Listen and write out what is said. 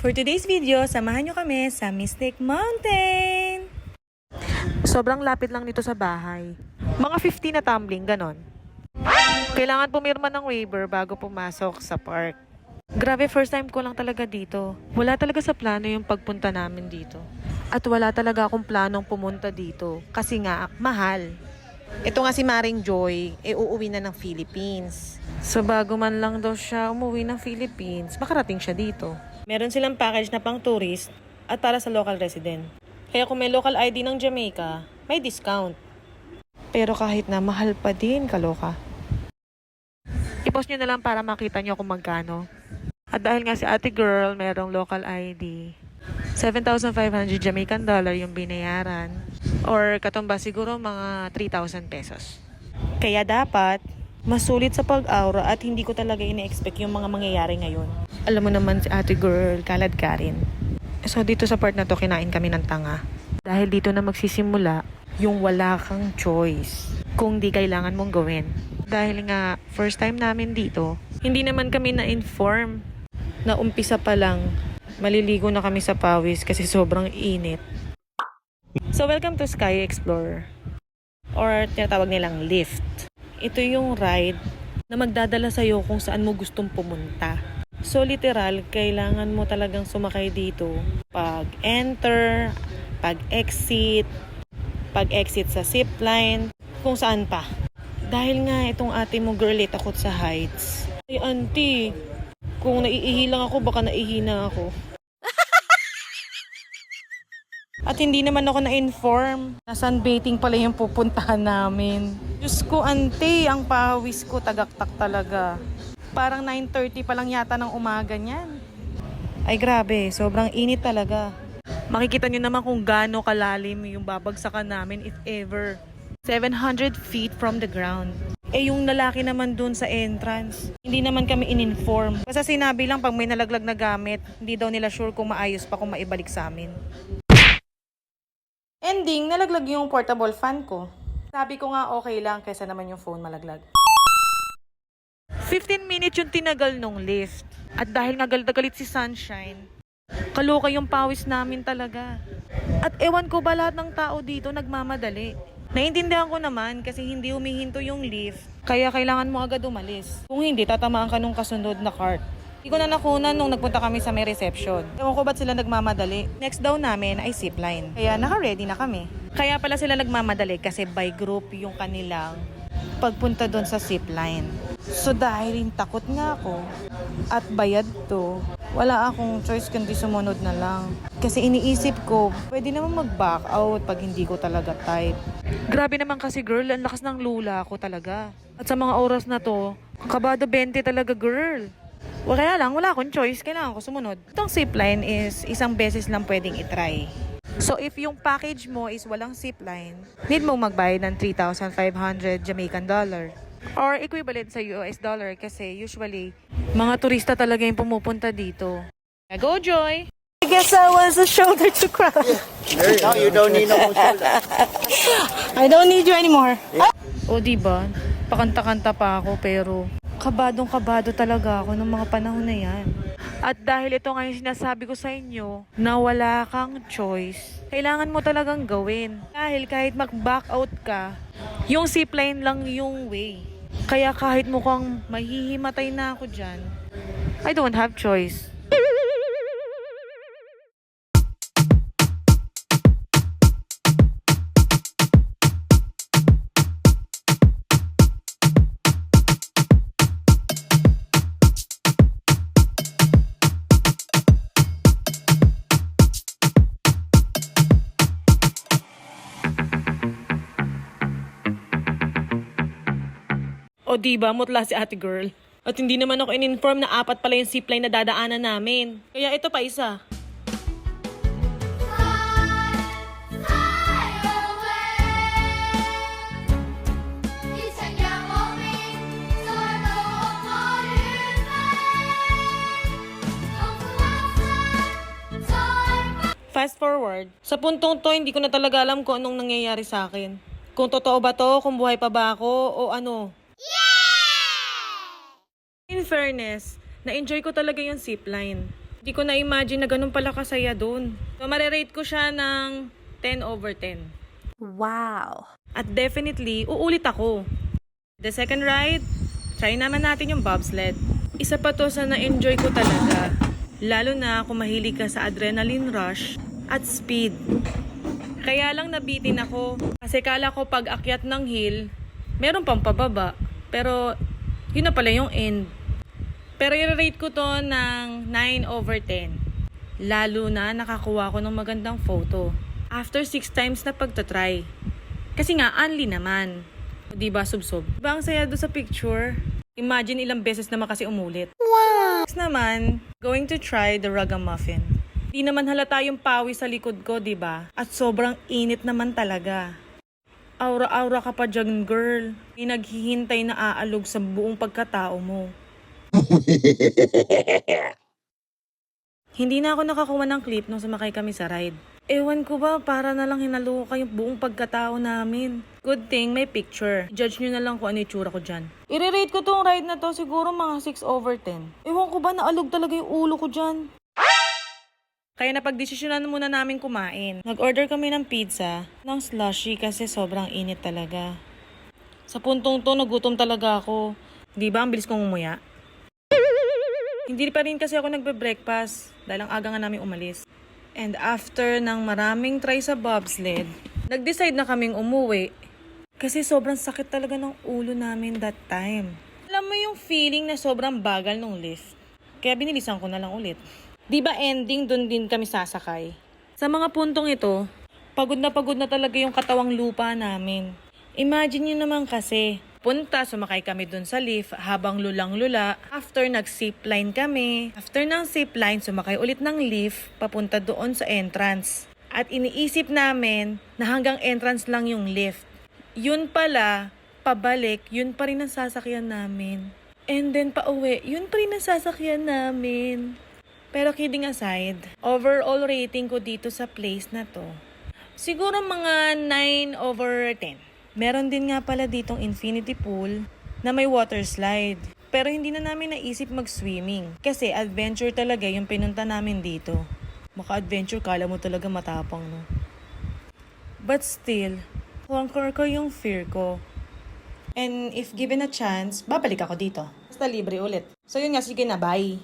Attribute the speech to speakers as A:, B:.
A: For today's video, samahan nyo kami sa Mystic Mountain. Sobrang lapit lang nito sa bahay. Mga 50 na tumbling, ganon. Kailangan pumirma ng waiver bago pumasok sa park. Grabe, first time ko lang talaga dito. Wala talaga sa plano yung pagpunta namin dito. At wala talaga akong planong pumunta dito. Kasi nga, mahal. Ito nga si Maring Joy, uuwi na ng Philippines. So bago man lang daw siya umuwi ng Philippines, makarating siya dito. Meron silang package na pang tourist at para sa local resident. Kaya kung may local ID ng Jamaica, may discount. Pero kahit na mahal pa din, kaloka. I-post nyo na lang para makita nyo kung magkano. At dahil nga si ate girl merong local ID, 7,500 Jamaican dollar yung binayaran. Or katumba siguro mga 3,000 pesos. Kaya dapat, masulit sa pag-aura at hindi ko talaga ina-expect yung mga mangyayari ngayon. Alam mo naman si ate girl, kalad ka rin. So dito sa part na to, kinain kami ng tanga. Dahil dito na magsisimula yung wala kang choice kung di kailangan mong gawin. Dahil nga, first time namin dito, hindi naman kami na-inform na umpisa pa lang, maliligo na kami sa pawis kasi sobrang init. So welcome to Sky Explorer, or tinatawag nilang lift. Ito yung ride na magdadala sa'yo kung saan mo gustong pumunta. So literal, kailangan mo talagang sumakay dito pag-enter, pag-exit sa zipline, kung saan pa. Dahil nga itong ate mo girl takot sa heights. Ay auntie, kung naiihi lang ako, baka naihina ako. At hindi naman ako na-inform na sunbathing pala yung pupuntahan namin. Diyos ko, ante, ang pawis ko, tagaktak talaga. Parang 9:30 pa lang yata ng umaga niyan. Ay grabe, sobrang init talaga. Makikita nyo naman kung gaano kalalim yung babagsakan namin if ever. 700 feet from the ground. Eh yung lalaki naman dun sa entrance, hindi naman kami in-inform. Basta sinabi lang pag may nalaglag na gamit, hindi daw nila sure kung maayos pa kung maibalik sa amin. Ending, nalaglag yung portable fan ko. Sabi ko nga okay lang kaysa naman yung phone malaglag. 15 minutes yung tinagal nung lift. At dahil nga galit na galit si Sunshine, kaloka yung pawis namin talaga. At ewan ko ba lahat ng tao dito nagmamadali. Naintindihan ko naman kasi hindi humihinto yung lift, kaya kailangan mo agad umalis. Kung hindi, tatamaan ka nung kasunod na cart. Hindi ko na nakunan nung nagpunta kami sa may reception. Ewan ko ba't sila nagmamadali. Next daw namin ay zipline. Kaya naka-ready na kami. Kaya pala sila nagmamadali kasi by group yung kanilang pagpunta doon sa zipline. So dahil takot nga ako at bayad to, wala akong choice kundi sumunod na lang. Kasi iniisip ko, pwede naman mag-back out pag hindi ko talaga type. Grabe naman kasi girl, ang lakas ng lula ko talaga. At sa mga oras na to, kabado 20 talaga girl. Kaya lang, wala akong choice, kailangan ko sumunod. Itong zipline is isang beses lang pwedeng itry. So if yung package mo is walang zipline, need mo magbayad ng 3,500 Jamaican dollar. Or equivalent sa US dollar kasi usually, mga turista talaga yung pumupunta dito. Go Joy! I guess I was a shoulder to cry.
B: No, you don't need no more shoulder.
A: I don't need you anymore. Yeah. O diba, pakanta-kanta pa ako pero kabadong-kabado talaga ako ng mga panahon na yan. At dahil ito nga yung sinasabi ko sa inyo na wala kang choice, kailangan mo talagang gawin. Dahil kahit mag-back out ka, yung zipline lang yung way. Kaya kahit mukhang mahihimatay na ako dyan, I don't have choice. O diba, mutla si ate girl. At hindi naman ako in-inform na 4 pala yung zipline na dadaanan namin. Kaya ito pa isa. Fast forward. Sa puntong to, hindi ko na talaga alam kung anong nangyayari sa akin. Kung totoo ba to, kung buhay pa ba ako, o ano. In fairness, na-enjoy ko talaga yung zipline. Hindi ko na-imagine na ganun pala kasaya dun. So, marirate ko siya ng 10/10.
C: Wow.
A: At definitely, uulit ako. The second ride, try naman natin yung bobsled. Isa pa to sa na-enjoy ko talaga. Lalo na kung mahilig ka sa adrenaline rush at speed. Kaya lang nabitin ako. Kasi kala ko pag akyat ng hill, meron pang pababa. Pero yun na pala yung end. Pero i-rate ko to ng 9/10. Lalo na nakakuha ko ng magandang photo. After 6 times na pagtatry. Kasi nga, only naman. Diba, subsob? Diba ang saya doon sa picture? Imagine ilang beses naman kasi umulit. Wow! Next naman, going to try the ragamuffin. Di naman halata yung pawis sa likod ko, diba? At sobrang init naman talaga. Aura-aura ka pa dyan, girl. May naghihintay na aalog sa buong pagkatao mo. Hindi na ako nakakuha ng clip nung sumakay kami sa ride. Ewan ko ba, para na lang hinaluka yung buong pagkatao namin. Good thing may picture. Judge nyo na lang kung ano yung tsura ko dyan. I-rate ko tong ride na to siguro mga 6/10. Ewan ko ba, naalog talaga yung ulo ko dyan. Kaya napagdesisyonan muna namin kumain. Nag-order kami ng pizza, ng slushy kasi sobrang init talaga. Sa puntong to, nagutom talaga ako. Di ba, ang bilis kong umuya? Hindi pa rin kasi ako nagbe-breakfast dahil ang aga nga namin umalis. And after ng maraming try sa bobsled, nag-decide na kaming umuwi kasi sobrang sakit talaga ng ulo namin that time. Alam mo yung feeling na sobrang bagal ng lift. Kaya binilisan ko na lang ulit. Di ba ending dun din kami sasakay? Sa mga puntong ito, pagod na talaga yung katawang lupa namin. Imagine nyo naman kasi, punta, sumakay kami dun sa lift habang lulang-lula. After nag-zipline kami. After ng zipline, sumakay ulit ng lift papunta doon sa entrance. At iniisip namin na hanggang entrance lang yung lift. Yun pala, pabalik, yun pa rin ang sasakyan namin. And then pauwi, yun pa rin ang sasakyan namin. Pero kidding aside, overall rating ko dito sa place na to, siguro mga 9/10. Meron din nga pala ditong infinity pool na may water slide. Pero hindi na namin naisip mag-swimming. Kasi adventure talaga yung pinunta namin dito. Maka-adventure, kala mo talaga matapang, no? But still, conquer ko yung fear ko. And if given a chance, babalik ako dito. Basta libre ulit. So yun nga, sige na, bye.